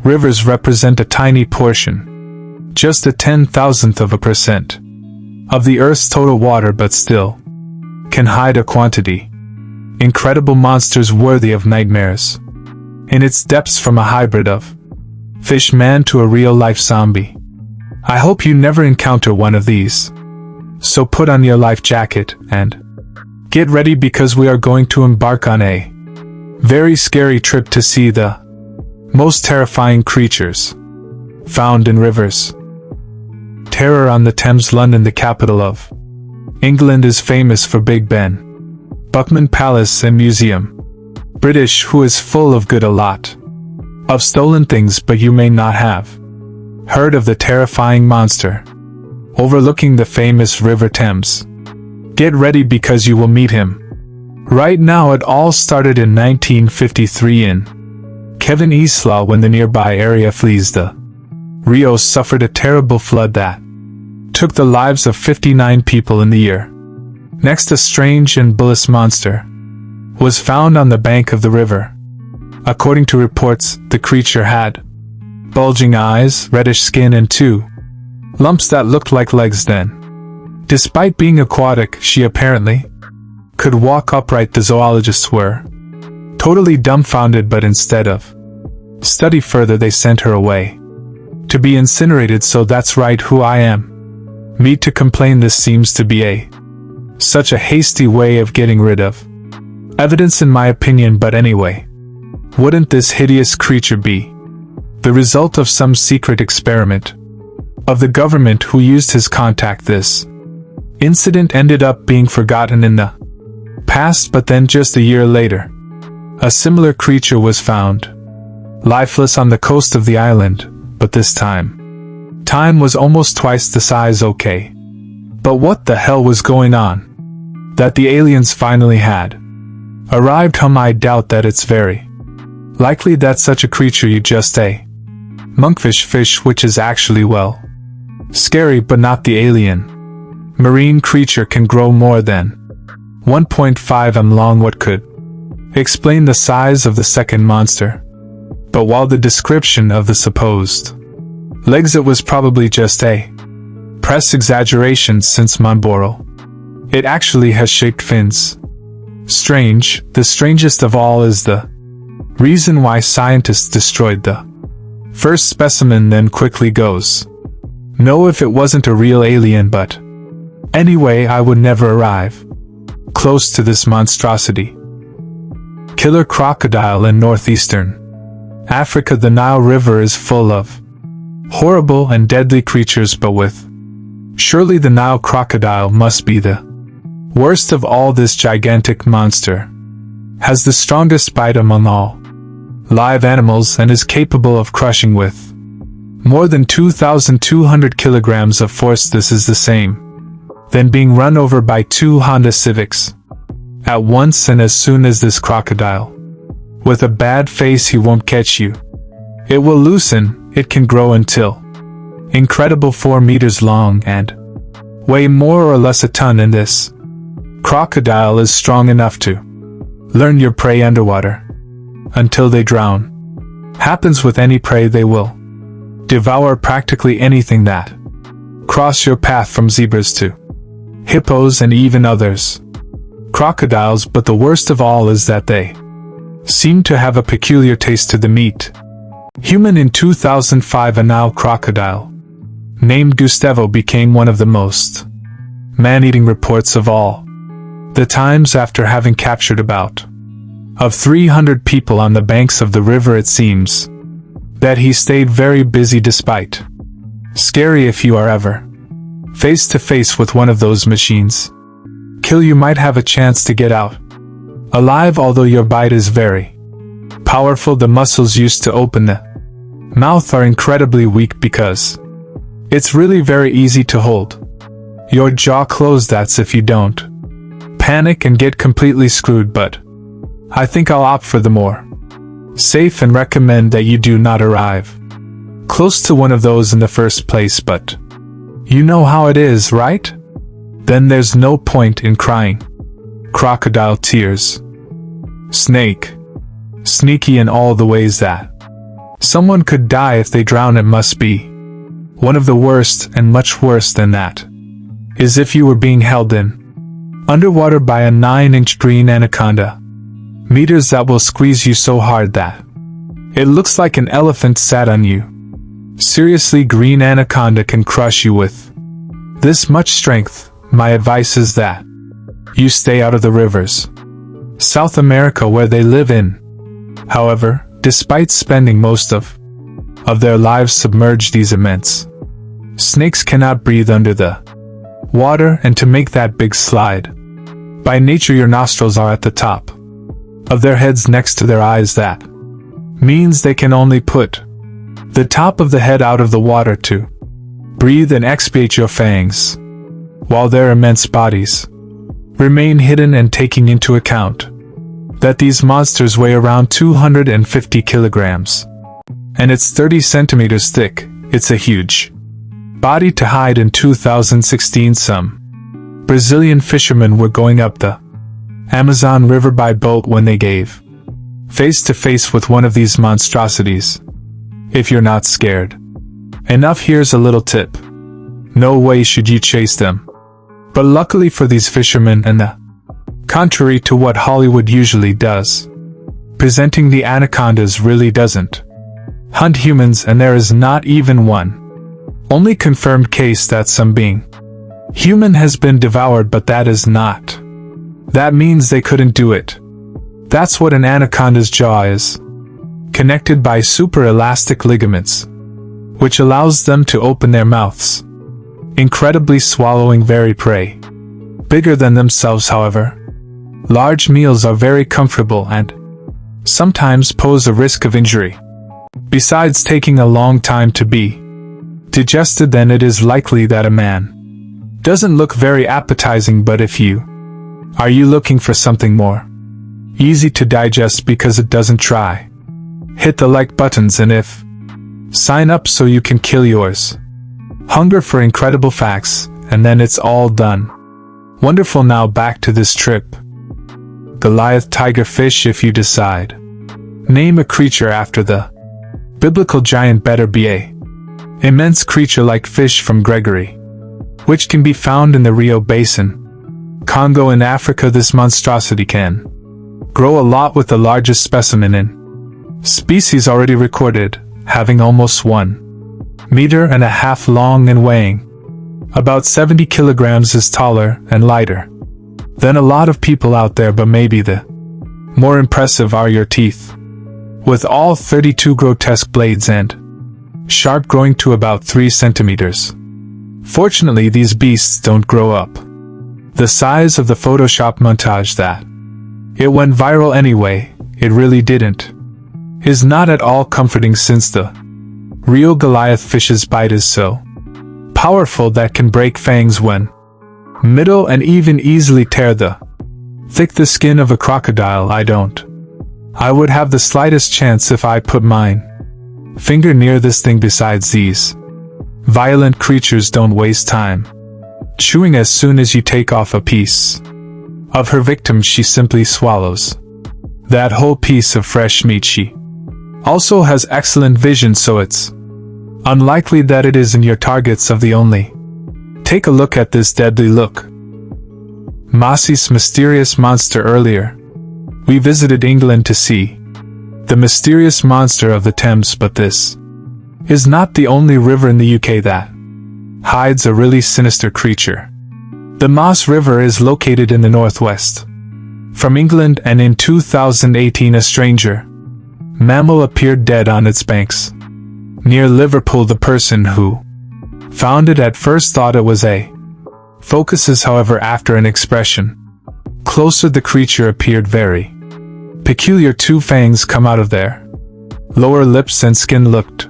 Rivers represent a tiny portion, just a 10,000th% of the Earth's total water, but still can hide a quantity. Incredible monsters worthy of nightmares. In its depths, from a hybrid of fish man to a real-life zombie. I hope you never encounter one of these. So put on your life jacket and get ready, because we are going to embark on a very scary trip to see the most terrifying creatures found in rivers. Terror on the Thames. London, the capital of England, is famous for Big Ben, Buckingham Palace and Museum. British, who is full of good, a lot of stolen things, but you may not have heard of the terrifying monster overlooking the famous River Thames. Get ready, because you will meet him. Right now, it all started in 1953 in Kevin Isla, when the nearby area flees the Rios suffered a terrible flood that took the lives of 59 people in the year. Next, a strange and bullish monster was found on the bank of the river. According to reports, the creature had bulging eyes, reddish skin, and two lumps that looked like legs. Then, despite being aquatic, she apparently could walk upright. The zoologists were totally dumbfounded, but instead of study further, they sent her away to be incinerated. So that's right, who I am. Me to complain. This seems to be such a hasty way of getting rid of evidence, in my opinion. But anyway, wouldn't this hideous creature be the result of some secret experiment of the government who used his contact? This incident ended up being forgotten in the past, but then just a year later, a similar creature was found lifeless on the coast of the island, but this time was almost twice the size. Okay, but what the hell was going on? That the aliens finally had arrived home? I doubt that. It's very likely that such a creature you just a monkfish fish, which is actually, well, scary, but not the alien marine creature, can grow more than 1.5 m long. What could explain the size of the second monster? But while the description of the supposed legs, it was probably just a press exaggeration, since Monboro, it actually has shaped fins. Strange. The strangest of all is the reason why scientists destroyed the first specimen, then quickly goes no, if it wasn't a real alien. But anyway, I would never arrive close to this monstrosity. Killer crocodile in northeastern Africa. The Nile River is full of horrible and deadly creatures, but surely the Nile crocodile must be the worst of all. This gigantic monster has the strongest bite among all live animals and is capable of crushing with more than 2,200 kilograms of force. This is the same than being run over by 2 Honda Civics at once. And as soon as this crocodile with a bad face, he won't catch you. It will loosen. It can grow until incredible 4 meters long and weigh more or less a ton. And this crocodile is strong enough to learn your prey underwater until they drown. Happens with any prey, they will devour practically anything that cross your path, from zebras to hippos and even others crocodiles. But the worst of all is that they seem to have a peculiar taste to the meat. Human. In 2005, a Nile crocodile named Gustavo became one of the most man-eating reports of all the times. After having captured about 300 people on the banks of the river, it seems that he stayed very busy. Despite scary, if you are ever face to face with one of those machines kill, you might have a chance to get out alive, although your bite is very powerful. The muscles used to open the mouth are incredibly weak, because it's really very easy to hold your jaw closed. That's if you don't panic and get completely screwed. But I think I'll opt for the more safe and recommend that you do not arrive close to one of those in the first place. But you know how it is, right? Then there's no point in crying crocodile tears. Snake. Sneaky in all the ways that Someone could die if they drown. It must be one of the worst, and much worse than that is if you were being held in underwater by a 9-inch green anaconda. Meters that will squeeze you so hard that it looks like an elephant sat on you. Seriously, green anaconda can crush you with this much strength. My advice is that you stay out of the rivers. South America, where they live in. However, despite spending most of their lives submerged, these immense snakes cannot breathe under the water, and to make that big slide, by nature your nostrils are at the top of their heads next to their eyes. That means they can only put the top of the head out of the water to breathe and expiate your fangs, while their immense bodies remain hidden, and taking into account that these monsters weigh around 250 kilograms, and it's 30 centimeters thick. It's a huge body to hide. In 2016, some Brazilian fishermen were going up the Amazon River by boat when they gave face to face with one of these monstrosities. If you're not scared enough, here's a little tip. No way should you chase them. But luckily for these fishermen, and contrary to what Hollywood usually does, presenting the anacondas really doesn't hunt humans, and there is not even one only confirmed case that some being human has been devoured, but that is not. That means they couldn't do it. That's what an anaconda's jaw is, connected by super elastic ligaments, which allows them to open their mouths, incredibly swallowing very prey bigger than themselves. However, large meals are very comfortable and sometimes pose a risk of injury. Besides taking a long time to be digested, then it is likely that a man doesn't look very appetizing. But if you are looking for something more easy to digest because it doesn't, try hit the like buttons, and if sign up so you can kill yours hunger for incredible facts, and then it's all done. Wonderful. Now back to this trip. Goliath tigerfish. If you decide name a creature after the biblical giant, better be a immense creature like fish from Gregory, which can be found in the Rio Basin, Congo in Africa. This monstrosity can grow a lot, with the largest specimen in species already recorded having almost 1.5 meters long and weighing about 70 kilograms, is taller and lighter than a lot of people out there. But maybe the more impressive are your teeth, with all 32 grotesque blades and sharp, growing to about 3 centimeters. Fortunately, these beasts don't grow up the size of the Photoshop montage that it went viral anyway. It really didn't. Is not at all comforting, since the real Goliath fish's bite is so powerful that can break fangs when middle, and even easily tear the skin of a crocodile. I would have the slightest chance if I put mine finger near this thing. Besides, these violent creatures don't waste time chewing. As soon as you take off a piece of her victim, she simply swallows that whole piece of fresh meat. She also has excellent vision, so it's unlikely that it isn't your targets of the only. Take a look at this deadly look. Mossie's mysterious monster. Earlier, we visited England to see the mysterious monster of the Thames, but this is not the only river in the UK that hides a really sinister creature. The Moss River is located in the northwest from England, and in 2018 a stranger mammal appeared dead on its banks near Liverpool. The person who found it at first thought it was a focuses. However, after an expression closer, the creature appeared very peculiar. 2 fangs come out of their lower lips, and skin looked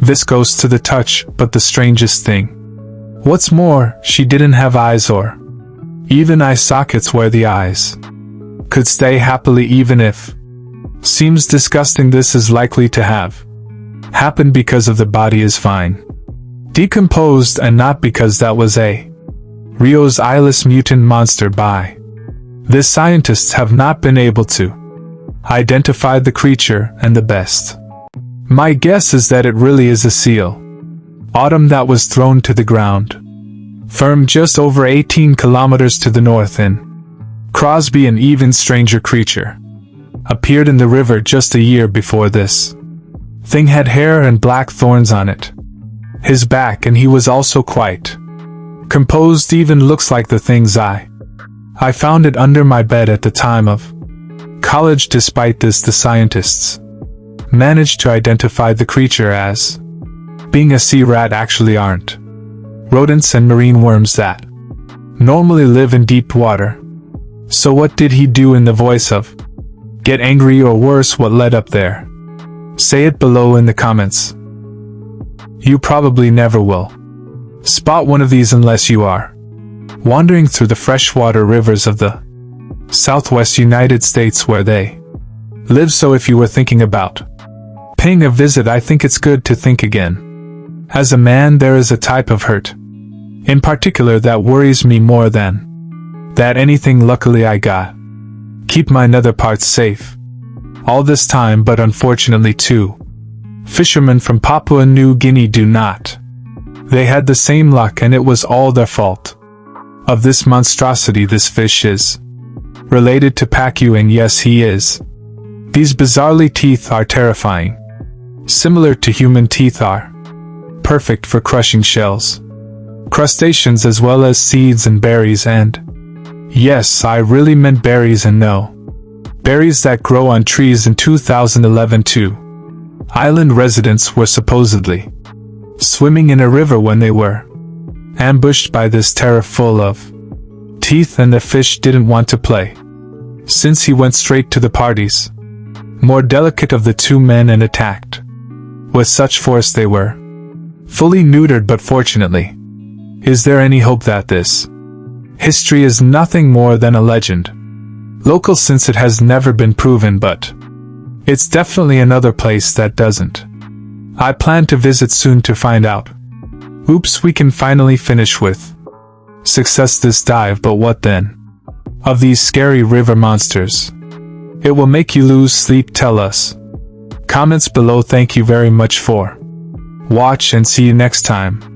viscose to the touch. But the strangest thing, what's more, she didn't have eyes or even eye sockets where the eyes could stay happily, even if seems disgusting. This is likely to have happened because of the body is fine decomposed, and not because that was a Rio's eyeless mutant monster. By this, scientists have not been able to identify the creature, and the best My guess is that it really is a seal. Autumn that was thrown to the ground. Firm just over 18 kilometers to the north in Crosby, an even stranger creature. Appeared in the river just a year before this. Thing had hair and black thorns on it. His back, and he was also quite composed, even looks like the thing's eye. I found it under my bed at the time of college. Despite this, the scientists managed to identify the creature as being a sea rat. Actually aren't rodents and marine worms that normally live in deep water. So what did he do in the voice of get angry, or worse, what led up there? Say it below in the comments. You probably never will spot one of these unless you are wandering through the freshwater rivers of the Southwest United States where they live. So if you were thinking about paying a visit, I think it's good to think again. As a man, there is a type of hurt in particular that worries me more than that anything. Luckily I got keep my nether parts safe all this time, but unfortunately two fishermen from Papua New Guinea do not. They had the same luck, and it was all their fault. Of this monstrosity, this fish is related to Pacu, and yes, he is. These bizarrely teeth are terrifying. Similar to human teeth, are perfect for crushing shells, crustaceans, as well as seeds and berries. And yes, I really meant berries, and no berries that grow on trees. In 2011, two island residents were supposedly swimming in a river when they were ambushed by this terror full of teeth, and the fish didn't want to play, since he went straight to the parties, more delicate of the two men, and attacked with such force they were fully neutered. But fortunately, is there any hope that this history is nothing more than a legend? Local, since it has never been proven, but it's definitely another place that doesn't. I plan to visit soon to find out. Oops, we can finally finish with success this dive, but what then of these scary river monsters? It will make you lose sleep. Tell us comments below. Thank you very much for watch, and see you next time.